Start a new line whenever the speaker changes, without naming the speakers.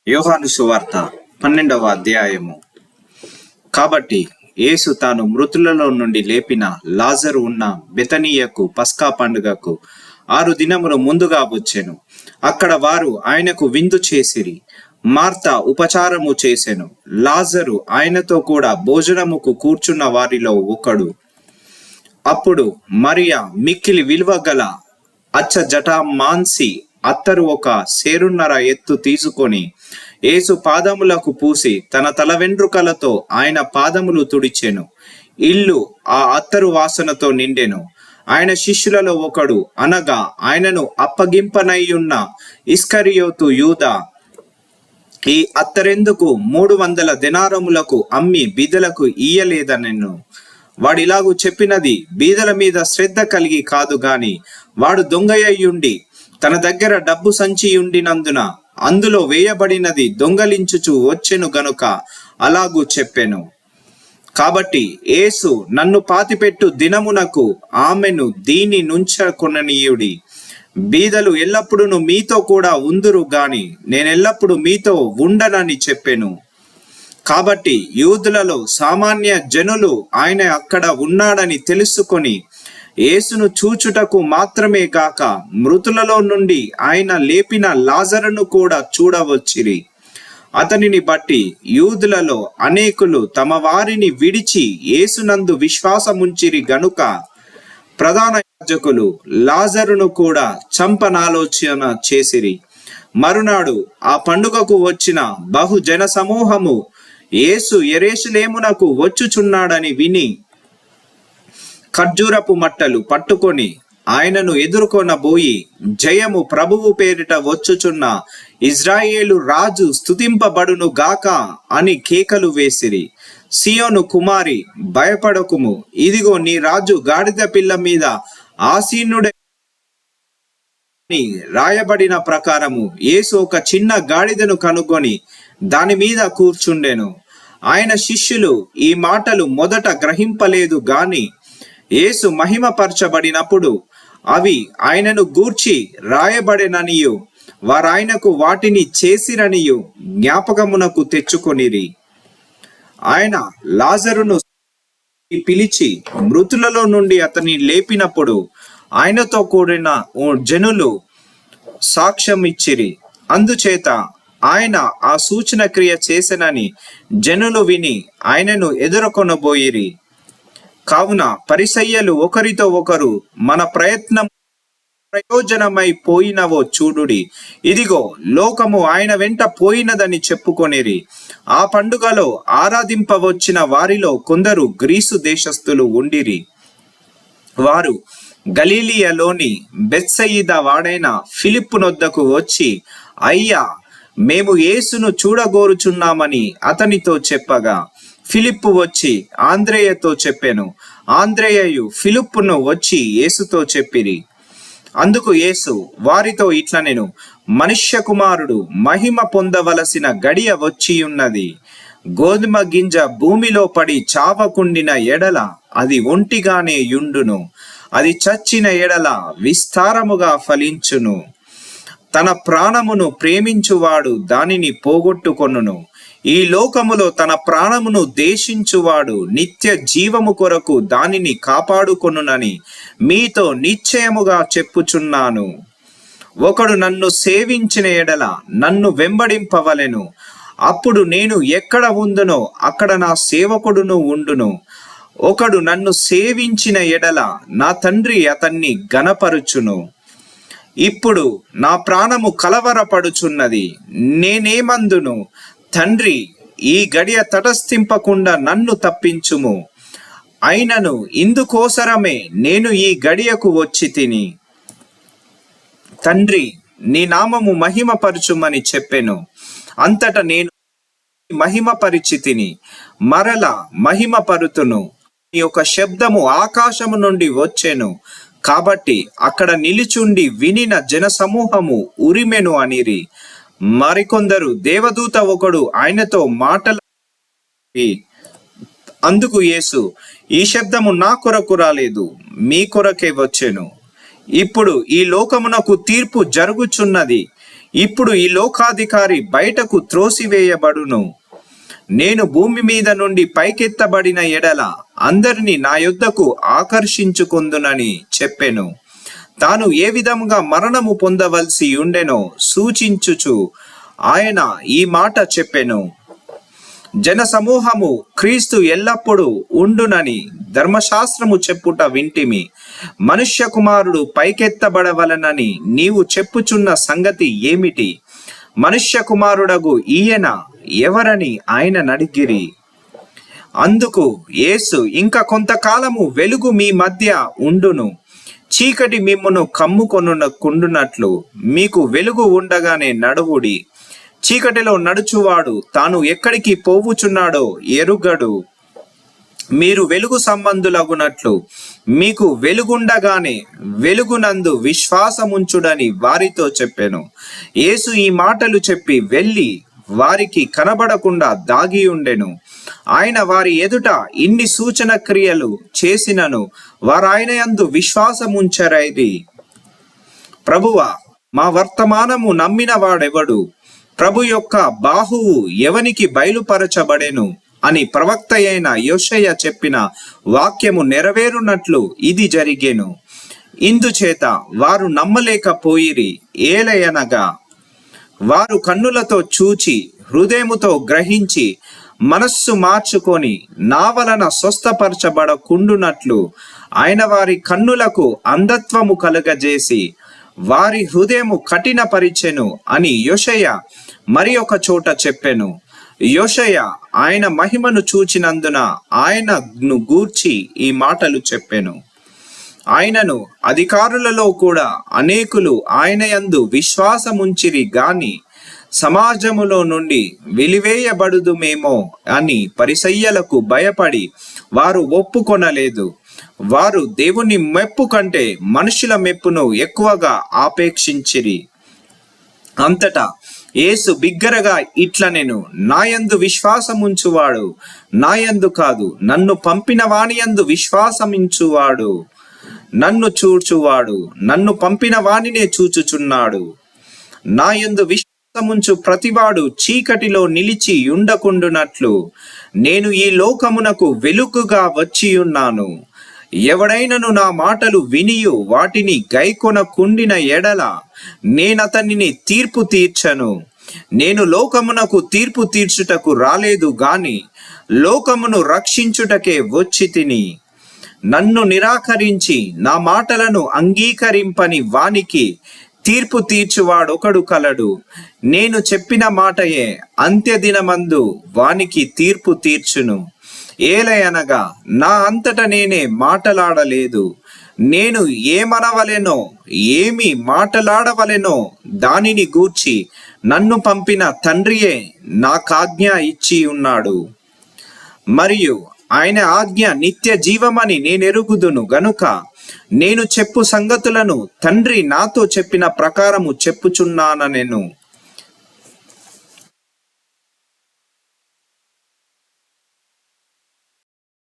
యోహాను సువార్త 12వ అధ్యాయము. కాబట్టి యేసు తాను మృతులలో నుండి లేపిన లాజరు ఉన్న బెతనీయకు పస్కా పండుగకు 6 దినములు ముందుగా వచ్చెను. అక్కడ వారు ఆయనకు విందు చేసిరి. మార్త ఉపచారము చేసెను. లాజరు ఆయనతో కూడా భోజనముకు కూర్చున్న వారిలో ఒకడు. అప్పుడు మరియా మిక్కిలి విలువ గల అచ్చ జటా మాన్సి అత్తరు ఒక సేరున్నర ఎత్తు తీసుకొని యేసు పాదములకు పూసి తన తల వెంట్రుకలతో ఆయన పాదములు తుడిచెను. ఇల్లు ఆ అత్తరు వాసనతో నిండెను. ఆయన శిష్యులలో ఒకడు, అనగా ఆయనను అప్పగింపనయ్యున్న ఇస్కరియోతు యూదా, ఈ అత్తరెందుకు 300 దెనారములకు అమ్మి బీదలకు ఇయ్యలేదనెను. వాడిలాగు చెప్పినది బీదల మీద శ్రద్ధ కలిగి కాదు గాని, వాడు దొంగయ్యుండి తన దగ్గర డబ్బు సంచి ఉండినందున అందులో వేయబడినది దొంగలించుచు వచ్చెను గనుక అలాగూ చెప్పెను. కాబట్టి యేసు, నన్ను పాతిపెట్టు దినమునకు ఆమెను దీని నుంచకొననీయుడి. బీదలు ఎల్లప్పుడూ మీతో కూడా ఉందురు గాని నేనెల్లప్పుడు మీతో ఉండనని చెప్పెను. కాబట్టి యూదులలో సామాన్య జనులు ఆయన అక్కడ ఉన్నాడని తెలుసుకొని యేసును చూచుటకు మాత్రమే కాక మృతులలో నుండి ఆయన లేపిన లాజరును కూడా చూడవచ్చిరి. అతనిని బట్టి యూదులలో అనేకులు తమ వారిని విడిచి యేసునందు విశ్వాసముంచిరి గనుక ప్రధాన యాజకులు లాజరును కూడా చంపనాలోచన చేసిరి. మరునాడు ఆ పండుగకు వచ్చిన బహుజన సమూహము యేసు యెరూషలేమునకు వచ్చుచున్నాడని విని ఖర్జూరపు మట్టలు పట్టుకొని ఆయనను ఎదుర్కొనబోయి, జయము ప్రభువు పేరిట వచ్చుచున్న ఇజ్రాయేలు రాజు స్తుతింపబడును గాక అని కేకలు వేసిరి. సియోను కుమారి, భయపడకుము, ఇదిగో నీ రాజు గాడిద పిల్ల మీద ఆసీనుడై రాయబడిన ప్రకారము యేసు ఒక చిన్న గాడిదను కనుగొని దాని మీద కూర్చుండెను. ఆయన శిష్యులు ఈ మాటలు మొదట గ్రహింపలేదు గాని యేసు మహిమపరచబడినప్పుడు అవి ఆయనను గూర్చి రాయబడెననియు వారాయనకు వాటిని చేసిరనియు జ్ఞాపకమునకు తెచ్చుకొనిరి. ఆయన లాజరును పిలిచి మృతులలో నుండి అతన్ని లేపినప్పుడు ఆయనతో కూడిన జనులు సాక్ష్యం ఇచ్చిరి. అందుచేత ఆయన ఆ సూచన క్రియ చేసెనని జనులు విని ఆయనను ఎదుర్కొనబోయిరి. కావున పరిసయ్యులు ఒకరితో ఒకరు, మన ప్రయత్నం ప్రయోజనమై పోయినవో చూడుడి, ఇదిగో లోకము ఆయన వెంట పోయినదని చెప్పుకొనిరి. ఆ పండుగలో ఆరాధింపవచ్చిన వారిలో కొందరు గ్రీసు దేశస్థులు ఉండిరి. వారు గలిలియలోని బెత్సయిదా వాడైన ఫిలిప్పు నొద్దకు వచ్చి, అయ్యా, మేము యేసును చూడగోరుచున్నామని అతనితో చెప్పగా ఫిలిప్పు వచ్చి ఆంద్రేయతో చెప్పెను. ఆంద్రేయయు ఫిలిప్పును వచ్చి యేసుతో చెప్పిరి. అందుకు యేసు వారితో ఇట్లనెను, మనుష్య కుమారుడు మహిమ పొందవలసిన గడియ వచ్చియున్నది. గోధుమ గింజ భూమిలో పడి చావకుండిన ఎడల అది ఒంటిగానే యుండును, అది చచ్చిన ఎడల విస్తారముగా ఫలించును. తన ప్రాణమును ప్రేమించువాడు దానిని పోగొట్టుకొనును. ఈ లోకములో తన ప్రాణమును ద్వేషించువాడు నిత్య జీవము కొరకు దానిని కాపాడుకొనునని మీతో నిశ్చయముగా చెప్పుచున్నాను. ఒకడు నన్ను సేవించిన ఎడల నన్ను వెంబడింపవలెను. అప్పుడు నేను ఎక్కడ ఉందునో అక్కడ నా సేవకుడును ఉండును. ఒకడు నన్ను సేవించిన ఎడల నా తండ్రి అతన్ని ఘనపరుచును. ఇప్పుడు నా ప్రాణము కలవరపడుచున్నది. నేనేమందును, తండ్రి, ఈ గడియ తటస్థింపకుండా నన్ను తప్పించుము. అయినను ఇందుకోసరమే నేను ఈ గడియకు వచ్చి తిని. తండ్రి, నీ నామము మహిమపరచుమని చెప్పెను. అంతటా నేను మహిమపరిచి తిని మరల మహిమపరుతును. ఈ యొక్క శబ్దము ఆకాశము నుండి వచ్చెను. కాబట్టి అక్కడ నిలిచుండి వినిన జన సమూహము ఉరిమెను అనిరి. మరికొందరు, దేవదూత ఒకడు ఆయనతో మాటలు. అందుకు యేసు, ఈ శబ్దము నా కొరకు రాలేదు, మీ కొరకే వచ్చెను. ఇప్పుడు ఈ లోకమునకు తీర్పు జరుగుచున్నది. ఇప్పుడు ఈ లోకాధికారి బయటకు త్రోసివేయబడును. నేను భూమి మీద నుండి పైకెత్తబడిన ఎడల అందరినీ నా యొద్దకు ఆకర్షించుకొందునని చెప్పెను. తాను ఏ విధముగా మరణము పొందవలసి ఉండెనో సూచించుచు ఆయన ఈ మాట చెప్పెను. జన సమూహము క్రీస్తు ఎల్లప్పుడూ ఉండునని ధర్మశాస్త్రము చెప్పుట వింటిమి. మనుష్య కుమారుడు పైకెత్తబడవలనని నీవు చెప్పుచున్న సంగతి ఏమిటి? మనుష్య కుమారుడగు ఈయన ఎవరని ఆయన నడిగిరి. అందుకు యేసు, ఇంకా కొంతకాలము వెలుగు మీ మధ్య ఉండును, చీకటి మిమ్మును కమ్ముకొనుకుండునట్లు మీకు వెలుగు ఉండగానే నడువుడి. చీకటిలో నడుచువాడు తాను ఎక్కడికి పోవుచున్నాడో ఎరుగడు. మీరు వెలుగు సంబంధులగునట్లు మీకు వెలుగుండగానే వెలుగునందు విశ్వాసముంచుడని వారితో చెప్పెను. యేసు ఈ మాటలు చెప్పి వెళ్ళి వారికి కనబడకుండా దాగి ఉండెను. ఆయన వారి ఎదుట ఇన్ని సూచన క్రియలు చేసినను వారాయన యందు విశ్వాసముంచరైరి. ప్రభువా, మా వర్తమానము నమ్మిన వాడెవడు? ప్రభు యొక్క బాహువు ఎవనికి బయలుపరచబడెను అని ప్రవక్త అయిన యోషయ చెప్పిన వాక్యము నెరవేరునట్లు ఇది జరిగెను. ఇందుచేత వారు నమ్మలేకపోయిరి. ఏలయనగా వారు కన్నులతో చూచి హృదయముతో గ్రహించి మనస్సు మార్చుకొని నా వలన స్వస్థపరచబడకుండునట్లు ఆయన వారి కన్నులకు అంధత్వము కలుగజేసి వారి హృదయము కఠినపరిచెను అని యోషయ మరి ఒక చోట చెప్పెను. యోషయ ఆయన మహిమను చూచినందున ఆయనను గూర్చి ఈ మాటలు చెప్పెను. ఆయనను అధికారులలో కూడా అనేకులు ఆయన యందు విశ్వాసముంచిరి గాని సమాజములో నుండి వెలివేయబడుదుమేమో అని పరిసయ్యులకు భయపడి వారు ఒప్పుకొనలేదు. వారు దేవుని మెప్పు కంటే మనుషుల మెప్పును ఎక్కువగా ఆపేక్షించిరి. అంతటా యేసు బిగ్గరగా ఇట్లనెను, నాయందు విశ్వాసముంచువాడు నాయందు కాదు, నన్ను పంపిన వానియందు విశ్వాసముంచువాడు నన్ను చూచువాడు నన్ను పంపిన వానినే చూచుచున్నాడు. నాయందు విశ్వాసముంచు ప్రతివాడు చీకటిలో నిలిచి ఉండకుండునట్లు నేను ఈ లోకమునకు వెలుగుగా వచ్చియున్నాను. ఎవడైనను నా మాటలు వినియు వాటిని గైకొనకుండిన ఎడల నేనతనిని తీర్పు తీర్చను. నేను లోకమునకు తీర్పు తీర్చుటకు రాలేదు గాని లోకమును రక్షించుటకే వచ్చి తిని. నన్ను నిరాకరించి నా మాటలను అంగీకరింపని వానికి తీర్పు తీర్చువాడొకడు కలడు. నేను చెప్పిన మాటయే అంత్యదినమందు వానికి తీర్పు తీర్చును. ఏలయనగా నా అంతట నేనే మాటలాడలేదు. నేను ఏమనవలెనో ఏమి మాటలాడవలెనో దానిని గూర్చి నన్ను పంపిన తండ్రియే నాకాజ్ఞ ఇచ్చి ఉన్నాడు. మరియు ఆయన ఆజ్ఞ నిత్య జీవమని నేనెరుగుదును గనుక నేను చెప్పు సంగతులను తండ్రి నాతో చెప్పిన ప్రకారము చెప్పుచున్నానెను.